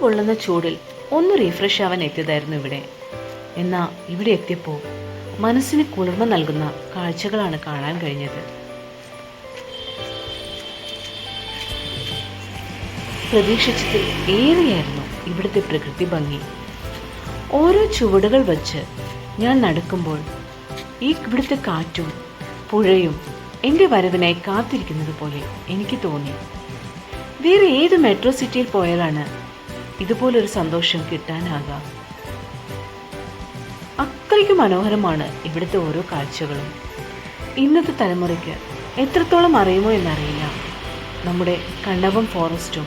പൊള്ളുന്ന ചൂടിൽ ഒന്ന് റീഫ്രഷ് ആവാൻ എത്തിയതായിരുന്നു ഇവിടെ. എന്നാൽ ഇവിടെ എത്തിയപ്പോൾ മനസ്സിന് കുളിർമ നൽകുന്ന കാഴ്ചകളാണ് കാണാൻ കഴിഞ്ഞത്. പ്രതീക്ഷിച്ചതിൽ ഏറെയായിരുന്നു ഇവിടുത്തെ പ്രകൃതി ഭംഗി. ഓരോ ചുവടുകൾ വച്ച് ഞാൻ നടക്കുമ്പോൾ ഇവിടുത്തെ കാറ്റും പുഴയും എൻ്റെ വരവിനായി കാത്തിരിക്കുന്നത് പോലെ എനിക്ക് തോന്നി. വേറെ ഏത് മെട്രോ സിറ്റിയിൽ പോയാലാണ് ഇതുപോലൊരു സന്തോഷം കിട്ടാനാകാം. അത്രയ്ക്ക് മനോഹരമാണ് ഇവിടുത്തെ ഓരോ കാഴ്ചകളും. ഇന്നത്തെ തലമുറയ്ക്ക് എത്രത്തോളം അറിയുമോ എന്നറിയില്ല. നമ്മുടെ കണ്ണവം ഫോറസ്റ്റും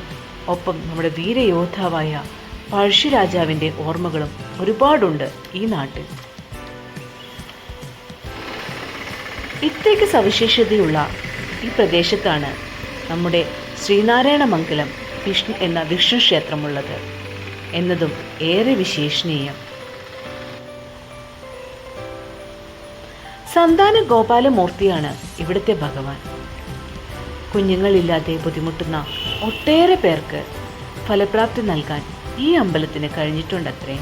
ഒപ്പം നമ്മുടെ വീരയോദ്ധാവായ പഴശ്ശിരാജാവിൻ്റെ ഓർമ്മകളും ഒരുപാടുണ്ട് ഈ നാട്ടിൽ. ഇത്രയ്ക്ക് സവിശേഷതയുള്ള ഈ പ്രദേശത്താണ് നമ്മുടെ ശ്രീനാരായണമംഗലം വിഷ്ണു ക്ഷേത്രമുള്ളത് എന്നതും ഏറെ വിശേഷണീയം. സന്താന ഗോപാലമൂർത്തിയാണ് ഇവിടുത്തെ ഭഗവാൻ. കുഞ്ഞുങ്ങളില്ലാതെ ബുദ്ധിമുട്ടുന്ന ഒട്ടേറെ പേർക്ക് ഫലപ്രാപ്തി നൽകാൻ ഈ അമ്പലത്തിന് കഴിഞ്ഞിട്ടുണ്ടത്രേ.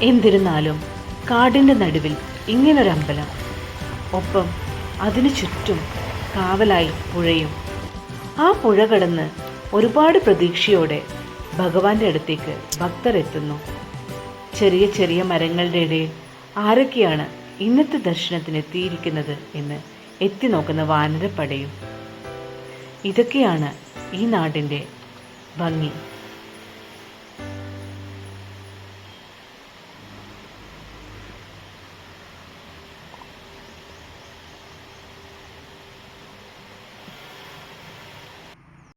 എന്നിരുന്നാലും കാടിൻ്റെ നടുവിൽ ഇങ്ങനൊരമ്പലം, ഒപ്പം അതിനു ചുറ്റും കാവലായി പുഴയും. ആ പുഴ കടന്ന് ഒരുപാട് പ്രതീക്ഷയോടെ ഭഗവാന്റെ അടുത്തേക്ക് ഭക്തർ എത്തുന്നു. ചെറിയ ചെറിയ മരങ്ങളുടെ ഇടയിൽ ആരൊക്കെയാണ് ഇന്നത്തെ ദർശനത്തിന് എത്തിയിരിക്കുന്നത് എന്ന് എത്തി നോക്കുന്ന വാനരപ്പടയും. ഇതൊക്കെയാണ് ഈ നാടിൻ്റെ ഭംഗി.